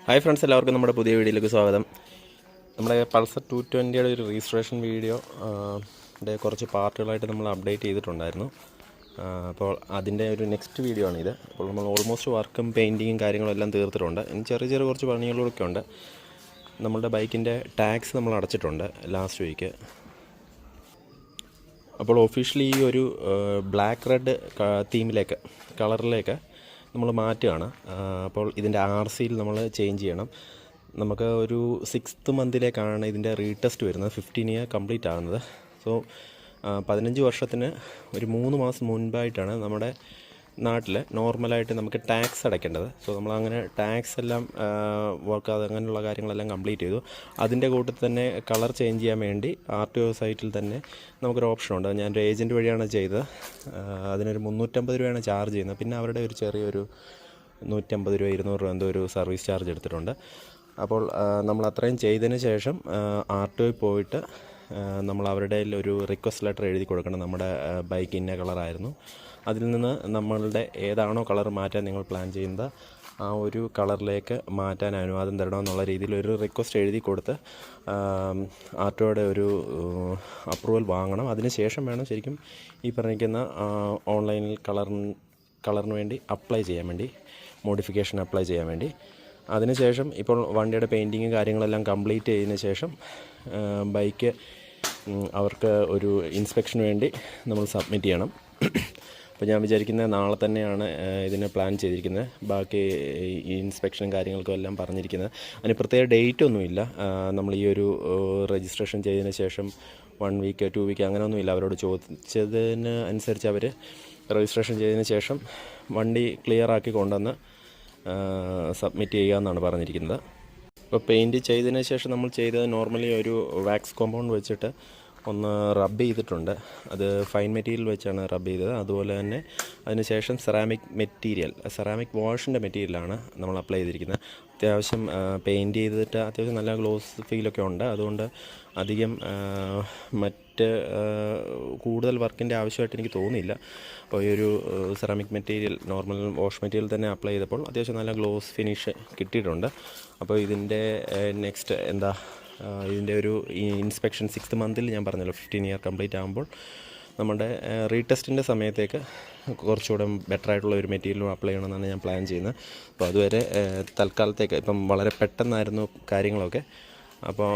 Hi friends, എല്ലാവർക്കും നമ്മുടെ പുതിയ വീഡിയോയിലേക്ക് സ്വാഗതം. നമ്മുടെ പൾസർ 220യുടെ ഒരു രജിസ്ട്രേഷൻ വീഡിയോ കുറച്ച് പാർട്ടുകളായിട്ട് നമ്മൾ അപ്ഡേറ്റ് ചെയ്തിട്ടുണ്ടായിരുന്നു. അപ്പോൾ അതിൻ്റെ ഒരു നെക്സ്റ്റ് വീഡിയോ ആണിത്. അപ്പോൾ നമ്മൾ ഓൾമോസ്റ്റ് വർക്കും പെയിൻറ്റിങ്ങും കാര്യങ്ങളും എല്ലാം തീർത്തിട്ടുണ്ട്. ഇനി ചെറിയ കുറച്ച് പണികളൊക്കെ ഉണ്ട്. നമ്മളുടെ ബൈക്കിൻ്റെ ടാക്സ് നമ്മൾ അടച്ചിട്ടുണ്ട് ലാസ്റ്റ് വീക്ക്. അപ്പോൾ ഒഫീഷ്യലി ഈ ഒരു ബ്ലാക്ക് റെഡ് തീമിലേക്ക് കളറിലേക്ക് നമ്മൾ മാറ്റുകയാണ്. അപ്പോൾ ഇതിൻ്റെ RCയിൽ നമ്മൾ ചേഞ്ച് ചെയ്യണം. നമുക്ക് ഒരു 6th മന്തിലേക്കാണ് ഇതിൻ്റെ റീടെസ്റ്റ് വരുന്നത്. 15 ഇയർ കംപ്ലീറ്റ് ആകുന്നത്. സോ 15 വർഷത്തിന് ഒരു 3 മാസം മുൻപായിട്ടാണ് നമ്മുടെ നാട്ടിൽ നോർമലായിട്ട് നമുക്ക് ടാക്സ് അടയ്ക്കേണ്ടത്. സോ നമ്മളങ്ങനെ ടാക്സ് എല്ലാം വർക്ക് അങ്ങനെയുള്ള കാര്യങ്ങളെല്ലാം കംപ്ലീറ്റ് ചെയ്തു. അതിൻ്റെ കൂട്ടത്തിൽ തന്നെ കളർ ചേഞ്ച് ചെയ്യാൻ വേണ്ടി RTO സൈറ്റിൽ തന്നെ നമുക്കൊരു ഓപ്ഷനുണ്ട്. ഞാനൊരു ഏജൻറ്റ് വഴിയാണ് ചെയ്തത്. അതിനൊരു 350 രൂപയാണ് ചാർജ് ചെയ്യുന്നത്. പിന്നെ അവരുടെ ഒരു ചെറിയൊരു 150 രൂപ 200 രൂപ എന്തോ ഒരു സർവീസ് ചാർജ് എടുത്തിട്ടുണ്ട്. അപ്പോൾ നമ്മൾ അത്രയും ചെയ്തതിന് ശേഷം RTOയിൽ പോയിട്ട് നമ്മൾ അവരുടെ ഒരു റിക്വസ്റ്റ് ലെറ്റർ എഴുതി കൊടുക്കണം. നമ്മുടെ ബൈക്ക് ഇന്ന കളറായിരുന്നു, അതിൽ നിന്ന് നമ്മളുടെ ഏതാണോ കളർ മാറ്റാൻ നിങ്ങൾ പ്ലാൻ ചെയ്യുന്നത് ആ ഒരു കളറിലേക്ക് മാറ്റാൻ അനുവാദം തരണമെന്നുള്ള രീതിയിൽ ഒരു റിക്വസ്റ്റ് എഴുതി കൊടുത്ത് RTOയുടെ ഒരു അപ്രൂവൽ വാങ്ങണം. അതിന് ശേഷം വേണം ശരിക്കും ഈ പറഞ്ഞിരിക്കുന്ന ഓൺലൈനിൽ കളറിന് വേണ്ടി അപ്ലൈ ചെയ്യാൻ വേണ്ടി, മോഡിഫിക്കേഷൻ അപ്ലൈ ചെയ്യാൻ വേണ്ടി. അതിനുശേഷം ഇപ്പോൾ വണ്ടിയുടെ പെയിൻറ്റിങ് കാര്യങ്ങളെല്ലാം കംപ്ലീറ്റ് ചെയ്തതിന് ശേഷം ബൈക്ക് അവർക്ക് ഒരു ഇൻസ്പെക്ഷന് വേണ്ടി നമ്മൾ സബ്മിറ്റ് ചെയ്യണം. അപ്പോൾ ഞാൻ വിചാരിക്കുന്നത് നാളെ തന്നെയാണ് ഇതിന് പ്ലാൻ ചെയ്തിരിക്കുന്നത്. ബാക്കി ഈ ഇൻസ്പെക്ഷനും കാര്യങ്ങൾക്കും എല്ലാം പറഞ്ഞിരിക്കുന്നത്. അതിന് പ്രത്യേക ഡേറ്റ് ഒന്നുമില്ല. നമ്മൾ ഈ ഒരു രജിസ്ട്രേഷൻ ചെയ്തതിന് ശേഷം 1 വീക്ക് 2 വീക്ക് അങ്ങനെയൊന്നുമില്ല. അവരോട് ചോദിച്ചതിന് അനുസരിച്ച് അവർ രജിസ്ട്രേഷൻ ചെയ്തതിന് ശേഷം വണ്ടി ക്ലിയർ ആക്കി കൊണ്ടുവന്ന് സബ്മിറ്റ് ചെയ്യുക എന്നാണ് പറഞ്ഞിരിക്കുന്നത്. ഇപ്പോൾ പെയിൻറ്റ് ചെയ്തതിന് ശേഷം നമ്മൾ ചെയ്തത് നോർമലി ഒരു വാക്സ് കോമ്പൗണ്ട് വെച്ചിട്ട് ഒന്ന് റബ്ബ് ചെയ്തിട്ടുണ്ട്. അത് ഫൈൻ മെറ്റീരിയൽ വെച്ചാണ് റബ്ബ് ചെയ്തത്. അതുപോലെ തന്നെ അതിന് ശേഷം സെറാമിക് വാഷിൻ്റെ മെറ്റീരിയലാണ് നമ്മൾ അപ്ലൈ ചെയ്തിരിക്കുന്നത്. അത്യാവശ്യം പെയിൻറ്റ് ചെയ്തിട്ട് അത്യാവശ്യം നല്ല ഗ്ലോസ് ഫീലൊക്കെ ഉണ്ട്. അതുകൊണ്ട് അധികം മറ്റ് കൂടുതൽ വർക്കിൻ്റെ ആവശ്യമായിട്ട് എനിക്ക് തോന്നിയില്ല. അപ്പോൾ ഈ ഒരു ceramic material normal wash material തന്നെ അപ്ലൈ ചെയ്തപ്പോൾ അത്യാവശ്യം നല്ല ഗ്ലോസ് ഫിനിഷ് കിട്ടിയിട്ടുണ്ട്. അപ്പോൾ ഇതിൻ്റെ നെക്സ്റ്റ് ഇതിൻ്റെ ഒരു ഇൻസ്പെക്ഷൻ 6th മന്തിൽ ഞാൻ പറഞ്ഞല്ലോ 15 ഇയർ കംപ്ലീറ്റ് ആകുമ്പോൾ നമ്മുടെ റീടെസ്റ്റിൻ്റെ സമയത്തേക്ക് കുറച്ചുകൂടെ ബെറ്റർ ആയിട്ടുള്ള ഒരു മെറ്റീരിയലും അപ്ലൈ ചെയ്യണമെന്നാണ് ഞാൻ പ്ലാൻ ചെയ്യുന്നത്. അപ്പോൾ അതുവരെ തൽക്കാലത്തേക്ക് ഇപ്പം വളരെ പെട്ടെന്നായിരുന്നു കാര്യങ്ങളൊക്കെ. അപ്പോൾ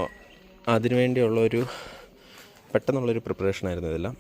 അതിനുവേണ്ടിയുള്ളൊരു പെട്ടെന്നുള്ളൊരു പ്രിപ്പറേഷനായിരുന്നു ഇതെല്ലാം.